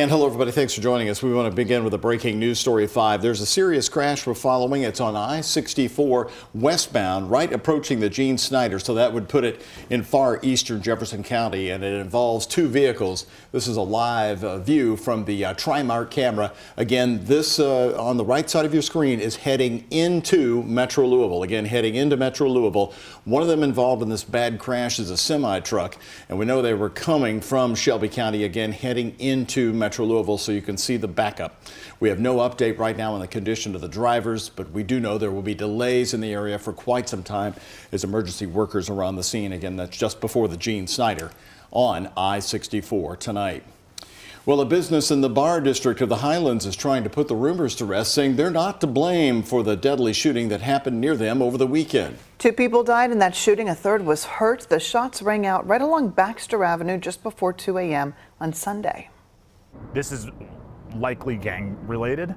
And hello, everybody. Thanks for joining us. We want to begin with a breaking news story 5. There's a serious crash we're following. It's on I-64 westbound, right approaching the Gene Snyder. So that would put it in far eastern Jefferson County, and it involves two vehicles. This is a live view from the Trimark camera. Again, this on the right side of your screen is heading into Metro Louisville. Again, heading into Metro Louisville. One of them involved in this bad crash is a semi-truck, and we know they were coming from Shelby County, again, heading into Metro Louisville, so you can see the backup. We have no update right now on the condition of the drivers, but we do know there will be delays in the area for quite some time as emergency workers are on the scene. Again, that's just before the Gene Snyder on I-64 tonight. Well, a business in the bar district of the Highlands is trying to put the rumors to rest, saying they're not to blame for the deadly shooting that happened near them over the weekend. 2 people died in that shooting. A third was hurt. The shots rang out right along Baxter Avenue just before 2 a.m. on Sunday. This is likely gang related,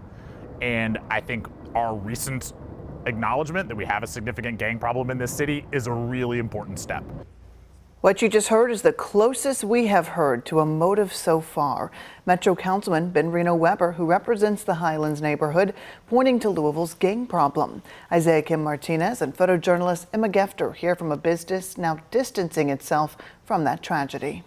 and I think our recent acknowledgement that we have a significant gang problem in this city is a really important step. What you just heard is the closest we have heard to a motive so far. Metro Councilman Ben Reno Weber, who represents the Highlands neighborhood, pointing to Louisville's gang problem. Isaiah Kim Martinez and photojournalist Emma Gefter hear from a business now distancing itself from that tragedy.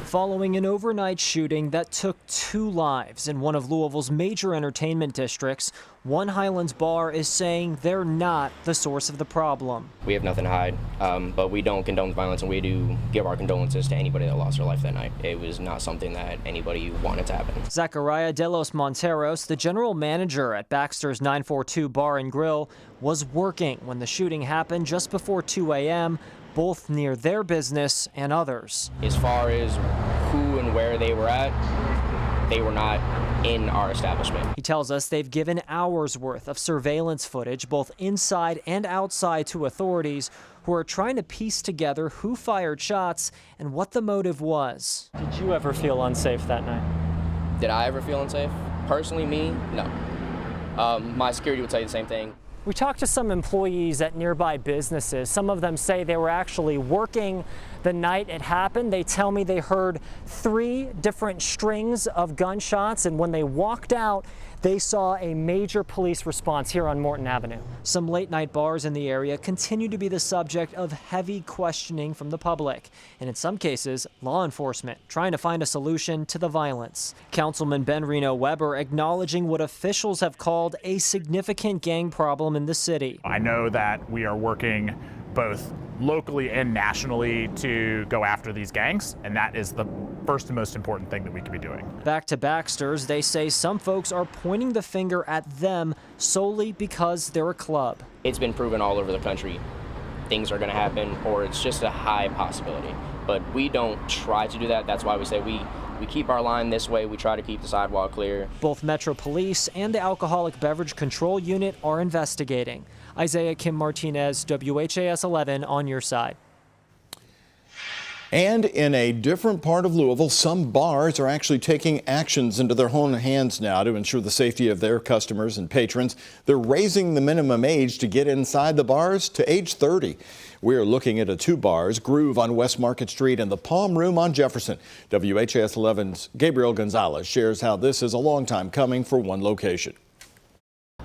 Following an overnight shooting that took 2 lives in one of Louisville's major entertainment districts, one Highlands bar is saying they're not the source of the problem. We have nothing to hide, but we don't condone violence, and we do give our condolences to anybody that lost their life that night. It was not something that anybody wanted to happen. Zachariah De Los Monteros, the general manager at Baxter's 942 Bar and Grill, was working when the shooting happened just before 2 a.m., both near their business and others. As far as who and where they were at, they were not in our establishment. He tells us they've given hours worth of surveillance footage, both inside and outside, to authorities who are trying to piece together who fired shots and what the motive was. Did you ever feel unsafe that night? Did I ever feel unsafe? Personally, me, no. My security would tell you the same thing. We talked to some employees at nearby businesses. Some of them say they were actually working the night it happened. They tell me they heard 3 different strings of gunshots, and when they walked out, they saw a major police response here on Morton Avenue. Some late-night bars in the area continue to be the subject of heavy questioning from the public, and in some cases, law enforcement trying to find a solution to the violence. Councilman Ben Reno Weber acknowledging what officials have called a significant gang problem in the city. I know that we are working both locally and nationally to go after these gangs, and that is the first and most important thing that we can be doing. Back to Baxter's, they say some folks are pointing the finger at them solely because they're a club. It's been proven all over the country. Things are going to happen, or it's just a high possibility. But we don't try to do that. That's why we say we keep our line this way. We try to keep the sidewalk clear. Both Metro Police and the Alcoholic Beverage Control Unit are investigating. Isaiah Kim Martinez, WHAS11 on your side. And in a different part of Louisville, some bars are actually taking actions into their own hands now to ensure the safety of their customers and patrons. They're raising the minimum age to get inside the bars to age 30. We're looking at 2 bars, Groove on West Market Street and the Palm Room on Jefferson. WHAS 11's Gabriel Gonzalez shares how this is a long time coming for one location.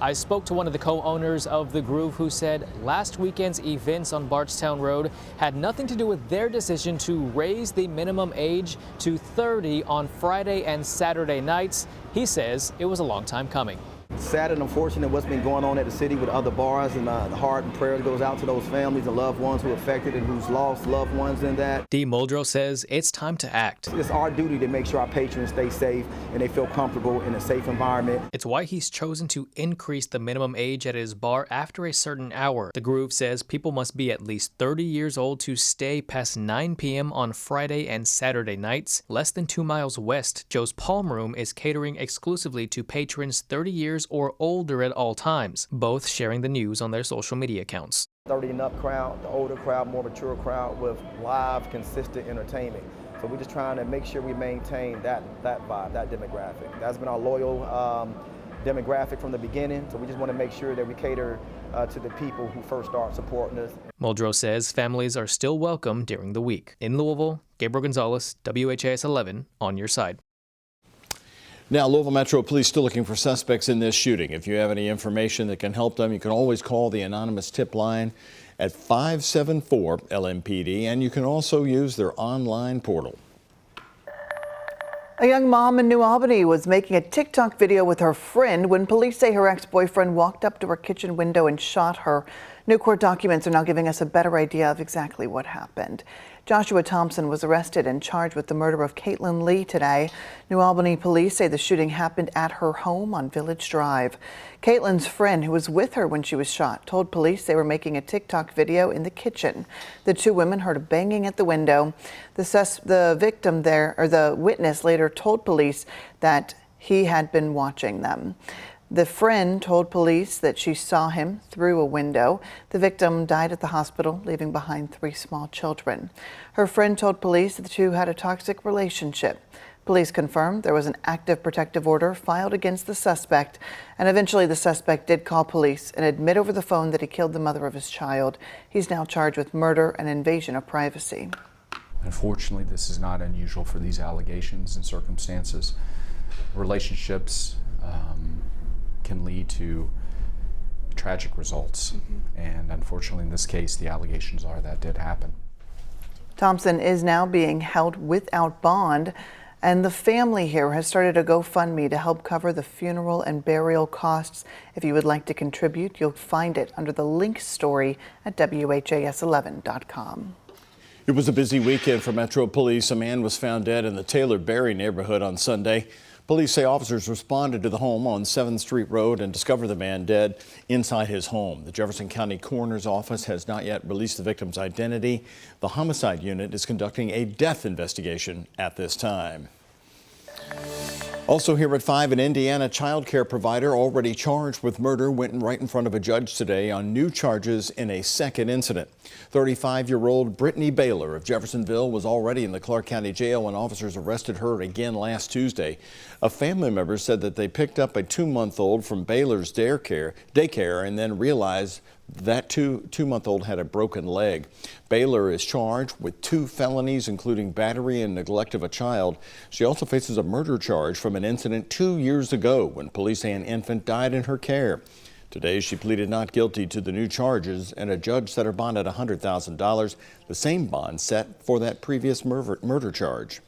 I spoke to one of the co-owners of the Groove who said last weekend's events on Bardstown Road had nothing to do with their decision to raise the minimum age to 30 on Friday and Saturday nights. He says it was a long time coming. Sad and unfortunate what's been going on at the city with other bars, and the heart and prayer goes out to those families and loved ones who are affected and who's lost loved ones in that. Dee Muldrow says it's time to act. It's our duty to make sure our patrons stay safe and they feel comfortable in a safe environment. It's why he's chosen to increase the minimum age at his bar after a certain hour. The Groove says people must be at least 30 years old to stay past 9 p.m. on Friday and Saturday nights. Less than 2 miles west, Joe's Palm Room is catering exclusively to patrons 30 years or older at all times, both sharing the news on their social media accounts. 30 and up crowd, the older crowd, more mature crowd with live, consistent entertainment. So we're just trying to make sure we maintain that vibe, that demographic. That's been our loyal demographic from the beginning. So we just want to make sure that we cater to the people who first start supporting us. Muldrow says families are still welcome during the week. In Louisville, Gabriel Gonzalez, WHAS11, on your side. Now, Louisville Metro Police still looking for suspects in this shooting. If you have any information that can help them, you can always call the anonymous tip line at 574-LMPD, and you can also use their online portal. A young mom in New Albany was making a TikTok video with her friend when police say her ex-boyfriend walked up to her kitchen window and shot her. New court documents are now giving us a better idea of exactly what happened. Joshua Thompson was arrested and charged with the murder of Caitlin Lee today. New Albany police say the shooting happened at her home on Village Drive. Caitlin's friend, who was with her when she was shot, told police they were making a TikTok video in the kitchen. The two women heard a banging at the window. The victim there, or the witness, later told police that he had been watching them. The friend told police that she saw him through a window. The victim died at the hospital, leaving behind 3 small children. Her friend told police that the two had a toxic relationship. Police confirmed there was an active protective order filed against the suspect, and eventually the suspect did call police and admit over the phone that he killed the mother of his child. He's now charged with murder and invasion of privacy. Unfortunately, this is not unusual for these allegations and circumstances. Relationships can lead to tragic results, and unfortunately in this case the allegations are that did happen. Thompson is now being held without bond, and the family here has started a GoFundMe to help cover the funeral and burial costs. If you would like to contribute, you'll find it under the link story at WHAS11.com. It was a busy weekend for Metro Police. A man was found dead in the Taylor Berry neighborhood on Sunday. Police say officers responded to the home on 7th Street Road and discovered the man dead inside his home. The Jefferson County Coroner's Office has not yet released the victim's identity. The homicide unit is conducting a death investigation at this time. Also here at 5, an Indiana child care provider already charged with murder went right in front of a judge today on new charges in a second incident. 35-year-old Brittany Baylor of Jeffersonville was already in the Clark County Jail when officers arrested her again last Tuesday. A family member said that they picked up a 2-month-old from Baylor's daycare and then realized that two-month-old had a broken leg. Baylor is charged with 2 felonies, including battery and neglect of a child. She also faces a murder charge from an incident 2 years ago when police say an infant died in her care. Today, she pleaded not guilty to the new charges, and a judge set her bond at $100,000, the same bond set for that previous murder charge.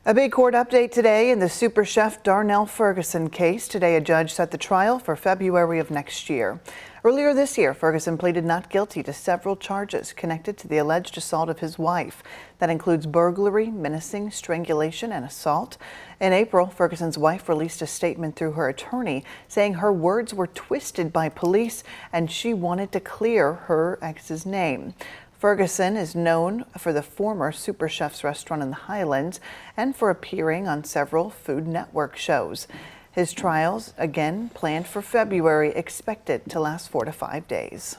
A big court update today in the super chef Darnell Ferguson case. Today, a judge set the trial for February of next year. Earlier this year, Ferguson pleaded not guilty to several charges connected to the alleged assault of his wife. That includes burglary, menacing, strangulation, and assault. In April, Ferguson's wife released a statement through her attorney saying her words were twisted by police and she wanted to clear her ex's name. Ferguson is known for the former Super Chef's restaurant in the Highlands and for appearing on several Food Network shows. His trials, again planned for February, expected to last 4 to 5 days.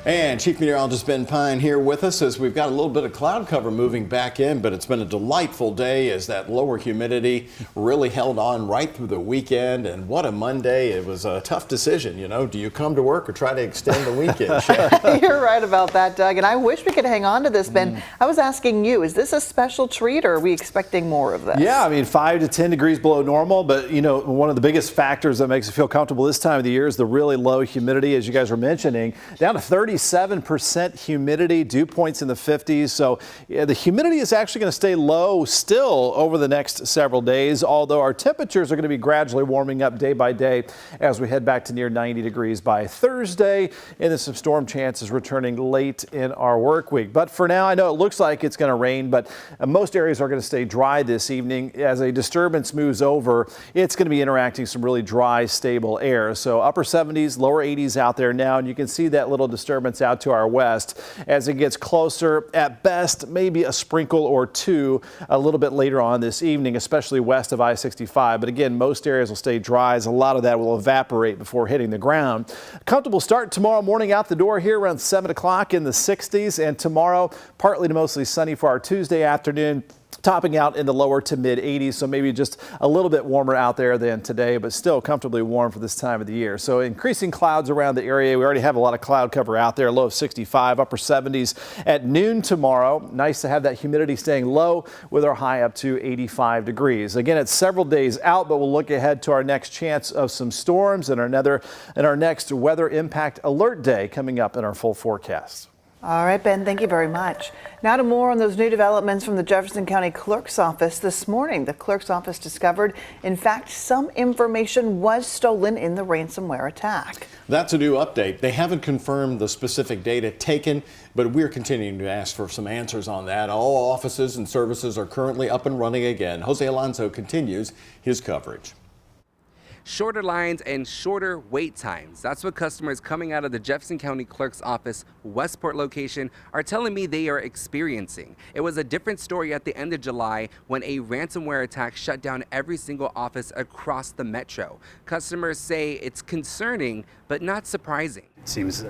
And Chief Meteorologist Ben Pine here with us as we've got a little bit of cloud cover moving back in, but it's been a delightful day as that lower humidity really held on right through the weekend. And what a Monday. It was a tough decision, you know. Do you come to work or try to extend the weekend? You're right about that, Doug. And I wish we could hang on to this, Ben. I was asking you, is this a special treat or are we expecting more of this? Yeah, I mean, 5 to 10 degrees below normal. But, you know, one of the biggest factors that makes it feel comfortable this time of the year is the really low humidity, as you guys were mentioning, down to 37% humidity, dew points in the 50s. So yeah, the humidity is actually going to stay low still over the next several days, although our temperatures are going to be gradually warming up day by day as we head back to near 90 degrees by Thursday, and then some storm chances returning late in our work week. But for now, I know it looks like it's going to rain, but most areas are going to stay dry this evening. As a disturbance moves over, it's going to be interacting some really dry, stable air. So upper 70s, lower 80s out there now, and you can see that little disturbance out to our west as it gets closer. At best, maybe a sprinkle or two a little bit later on this evening, especially west of I-65. But again, most areas will stay dry as a lot of that will evaporate before hitting the ground. A comfortable start tomorrow morning out the door here around 7 o'clock in the 60s, and tomorrow partly to mostly sunny for our Tuesday afternoon. topping out in the lower to mid 80s, so maybe just a little bit warmer out there than today, but still comfortably warm for this time of the year. So increasing clouds around the area. We already have a lot of cloud cover out there, low of 65, upper 70s at noon tomorrow. Nice to have that humidity staying low with our high up to 85 degrees. Again, it's several days out, but we'll look ahead to our next chance of some storms and our next weather impact alert day coming up in our full forecast. All right, Ben, thank you very much. Now to more on those new developments from the Jefferson County Clerk's Office. This morning, the Clerk's Office discovered, in fact, some information was stolen in the ransomware attack. That's a new update. They haven't confirmed the specific data taken, but we're continuing to ask for some answers on that. All offices and services are currently up and running again. Jose Alonso continues his coverage. Shorter lines and shorter wait times. That's what customers coming out of the Jefferson County Clerk's Office Westport location are telling me they are experiencing. It was a different story at the end of July when a ransomware attack shut down every single office across the metro. Customers say it's concerning, but not surprising. It seems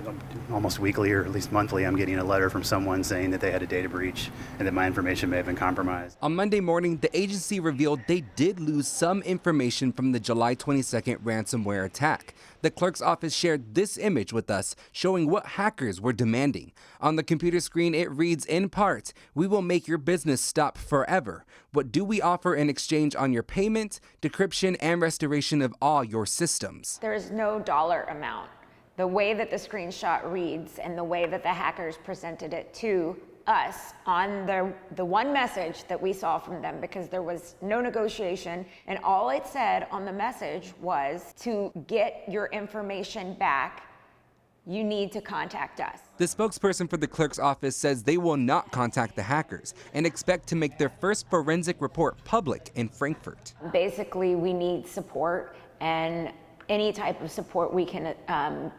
almost weekly or at least monthly I'm getting a letter from someone saying that they had a data breach and that my information may have been compromised. On Monday morning, the agency revealed they did lose some information from the July 22nd ransomware attack. The clerk's office shared this image with us, showing what hackers were demanding. On the computer screen, it reads in part, "We will make your business stop forever. What do we offer in exchange on your payment, decryption, and restoration of all your systems?" There is no dollar amount. The way that the screenshot reads and the way that the hackers presented it to us on the one message that we saw from them, because there was no negotiation, and all it said on the message was, to get your information back, you need to contact us. The spokesperson for the clerk's office says they will not contact the hackers and expect to make their first forensic report public in Frankfurt. Basically, we need support, and any type of support we can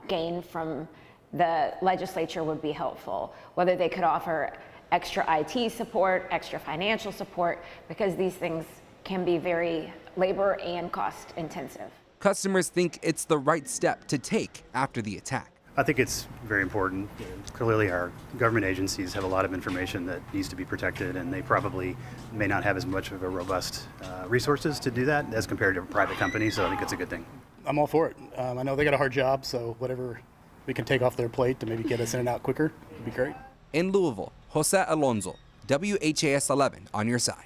gain from the legislature would be helpful. Whether they could offer extra IT support, extra financial support, because these things can be very labor and cost intensive. Customers think it's the right step to take after the attack. I think it's very important. Clearly our government agencies have a lot of information that needs to be protected, and they probably may not have as much of a robust resources to do that as compared to a private company, so I think it's a good thing. I'm all for it. I know they got a hard job, so whatever we can take off their plate to maybe get us in and out quicker would be great. In Louisville, Jose Alonso, WHAS 11 on your side.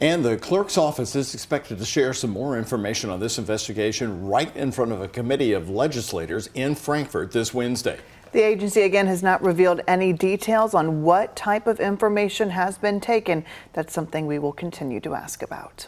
And the clerk's office is expected to share some more information on this investigation right in front of a committee of legislators in Frankfurt this Wednesday. The agency again has not revealed any details on what type of information has been taken. That's something we will continue to ask about.